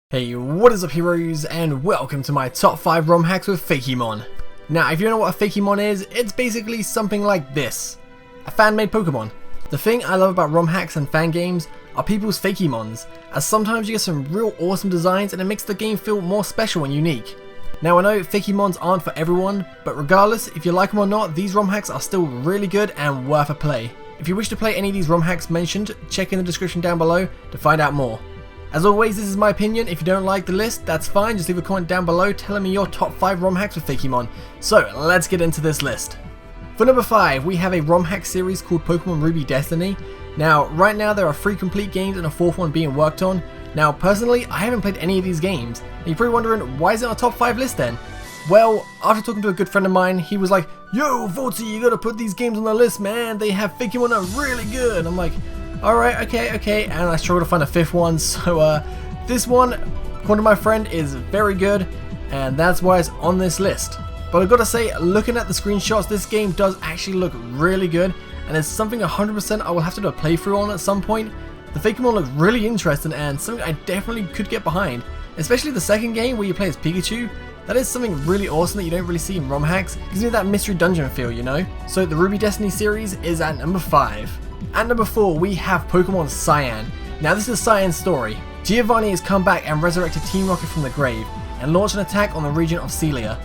Hey, what is up heroes, and welcome to my top 5 ROM hacks with Fakemon. Now, if you don't know what a Fakemon is, it's basically something like this. A fan-made Pokemon. The thing I love about ROM hacks and fan games are people's Fakemons, as sometimes you get some real awesome designs and it makes the game feel more special and unique. Now I know Fakemons aren't for everyone, but regardless if you like them or not, these ROM hacks are still really good and worth a play. If you wish to play any of these ROM hacks mentioned, check in the description down below to find out more. As always, this is my opinion. If you don't like the list, that's fine. Just leave a comment down below telling me your top 5 ROM hacks with Fakemon. So, let's get into this list. For number 5, we have a ROM hack series called Pokemon Ruby Destiny. Now, right now there are 3 complete games and a 4th one being worked on. Now, personally, I haven't played any of these games. And you're probably wondering, why is it on a top 5 list then? Well, after talking to a good friend of mine, he was like, "Yo, Voltsy, you gotta put these games on the list, man. They have Fakemon that are really good." I'm like, alright, okay, and I struggled to find a 5th one, so this one, according to my friend, is very good, and that's why it's on this list. But I've got to say, looking at the screenshots, this game does actually look really good, and it's something 100% I will have to do a playthrough on at some point. The Fakemon look really interesting, and something I definitely could get behind, especially the second game where you play as Pikachu. That is something really awesome that you don't really see in ROM hacks. It gives me that mystery dungeon feel, you know? So the Ruby Destiny series is at number 5. At number 4, we have Pokemon Cyan. Now this is Cyan's story. Giovanni has come back and resurrected Team Rocket from the grave, and launched an attack on the region of Celia.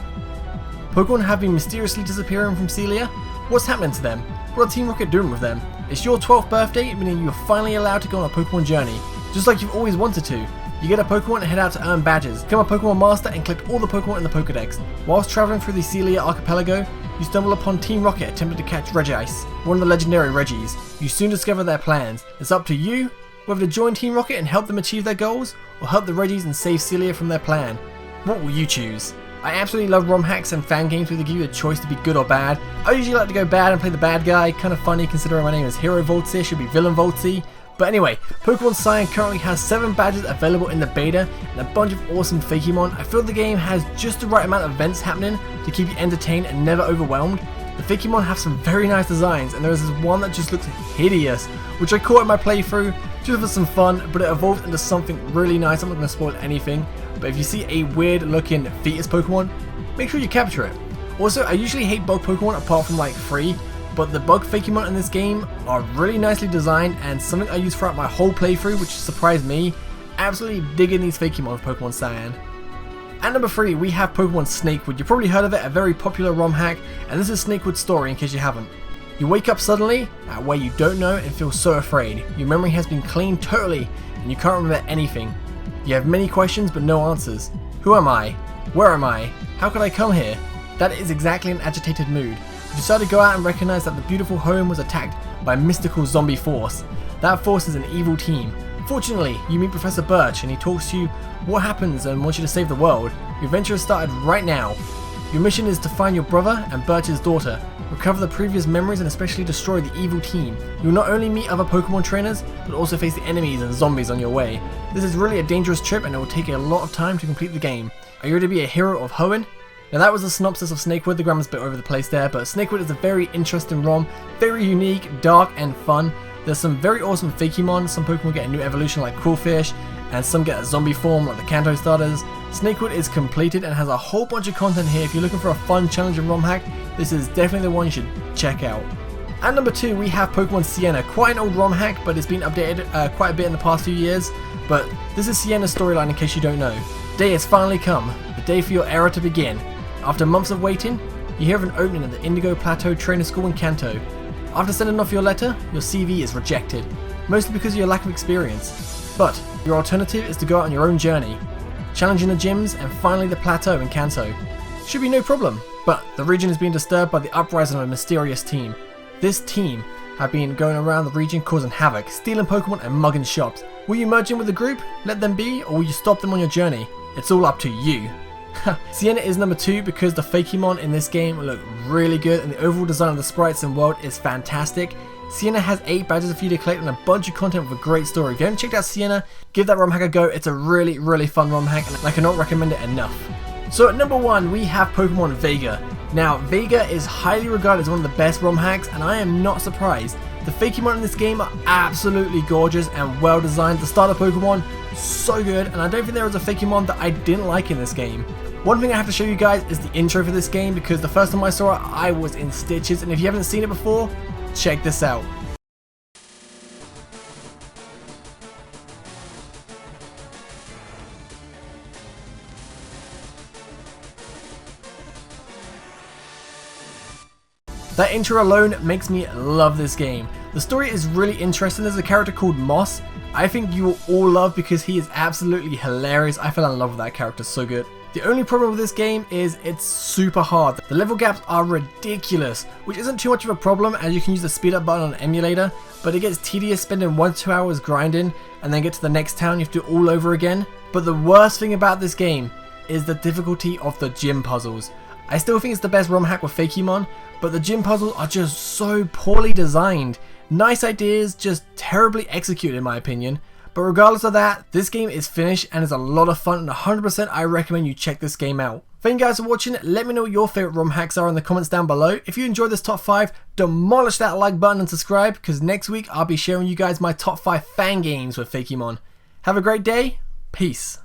Pokemon have been mysteriously disappearing from Celia. What's happening to them? What are Team Rocket doing with them? It's your 12th birthday, meaning you're finally allowed to go on a Pokemon journey, just like you've always wanted to. You get a Pokemon and head out to earn badges, become a Pokemon Master and collect all the Pokemon in the Pokedex. Whilst travelling through the Celia archipelago, you stumble upon Team Rocket attempting to catch Regice, one of the legendary Reggies. You soon discover their plans. It's up to you whether to join Team Rocket and help them achieve their goals, or help the Reggies and save Celia from their plan. What will you choose? I absolutely love ROM hacks and fan games where they give you a choice to be good or bad. I usually like to go bad and play the bad guy, kind of funny considering my name is HeroVoltsy, it should be Villain Voltsy. But anyway, Pokemon Cyan currently has 7 badges available in the beta and a bunch of awesome Fakemon. I feel the game has just the right amount of events happening to keep you entertained and never overwhelmed. The Fakemon have some very nice designs, and there is this one that just looks hideous, which I caught in my playthrough just for some fun, but it evolved into something really nice. I'm not going to spoil anything, but if you see a weird looking fetus Pokemon, make sure you capture it. Also, I usually hate bug Pokemon apart from like 3, but the bug Fakemon in this game are really nicely designed and something I used throughout my whole playthrough, which surprised me. Absolutely digging these Fakemon with Pokemon Cyan. At number 3, we have Pokemon Snakewood. You've probably heard of it, a very popular ROM hack, and this is Snakewood's story in case you haven't. You wake up suddenly at where you don't know and feel so afraid. Your memory has been cleaned totally and you can't remember anything. You have many questions but no answers. Who am I? Where am I? How could I come here? That is exactly an agitated mood. You decide to go out and recognize that the beautiful home was attacked by a mystical zombie force. That force is an evil team. Fortunately, you meet Professor Birch and he talks to you what happens and wants you to save the world. Your adventure has started right now. Your mission is to find your brother and Birch's daughter, recover the previous memories and especially destroy the evil team. You will not only meet other Pokemon trainers, but also face the enemies and zombies on your way. This is really a dangerous trip and it will take a lot of time to complete the game. Are you ready to be a hero of Hoenn? Now that was the synopsis of Snakewood. The grammar's a bit over the place there, but Snakewood is a very interesting ROM, very unique, dark and fun. There's some very awesome Fakemon. Some Pokemon get a new evolution like Qwilfish, and some get a zombie form like the Kanto starters. Snakewood is completed and has a whole bunch of content here. If you're looking for a fun, challenging ROM hack, this is definitely the one you should check out. At number 2, we have Pokemon Sienna. Quite an old ROM hack, but it's been updated quite a bit in the past few years. But this is Sienna's storyline in case you don't know. The day has finally come, the day for your era to begin. After months of waiting, you hear of an opening at the Indigo Plateau Trainer School in Kanto. After sending off your letter, your CV is rejected, mostly because of your lack of experience. But your alternative is to go out on your own journey, challenging the gyms and finally the plateau in Kanto. Should be no problem, but the region is being disturbed by the uprising of a mysterious team. This team have been going around the region causing havoc, stealing Pokemon and mugging shops. Will you merge in with the group, let them be, or will you stop them on your journey? It's all up to you. Sienna is number 2 because the Fakemon in this game look really good and the overall design of the sprites and world is fantastic. Sienna has 8 badges for you to collect and a bunch of content with a great story. If you haven't checked out Sienna, give that ROM hack a go. It's a really fun ROM hack and I cannot recommend it enough. So at number 1, we have Pokemon Vega. Now, Vega is highly regarded as one of the best ROM hacks, and I am not surprised. The Fakemon in this game are absolutely gorgeous and well designed. The starter Pokemon, so good, and I don't think there was a Fakemon that I didn't like in this game. One thing I have to show you guys is the intro for this game, because the first time I saw it, I was in stitches, and if you haven't seen it before, check this out. That intro alone makes me love this game. The story is really interesting. There's a character called Moss I think you will all love because he is absolutely hilarious. I fell in love with that character, so good. The only problem with this game is it's super hard. The level gaps are ridiculous, which isn't too much of a problem as you can use the speed up button on an emulator, but it gets tedious spending 1-2 hours grinding and then get to the next town, you have to do it all over again. But the worst thing about this game is the difficulty of the gym puzzles. I still think it's the best ROM hack with Fakemon, but the gym puzzles are just so poorly designed. Nice ideas, just terribly executed in my opinion. But regardless of that, this game is finished and is a lot of fun, and 100% I recommend you check this game out. Thank you guys for watching. Let me know what your favourite ROM hacks are in the comments down below. If you enjoyed this top 5, demolish that like button and subscribe, because next week I'll be sharing you guys my top 5 fan games with Fakemon. Have a great day. Peace.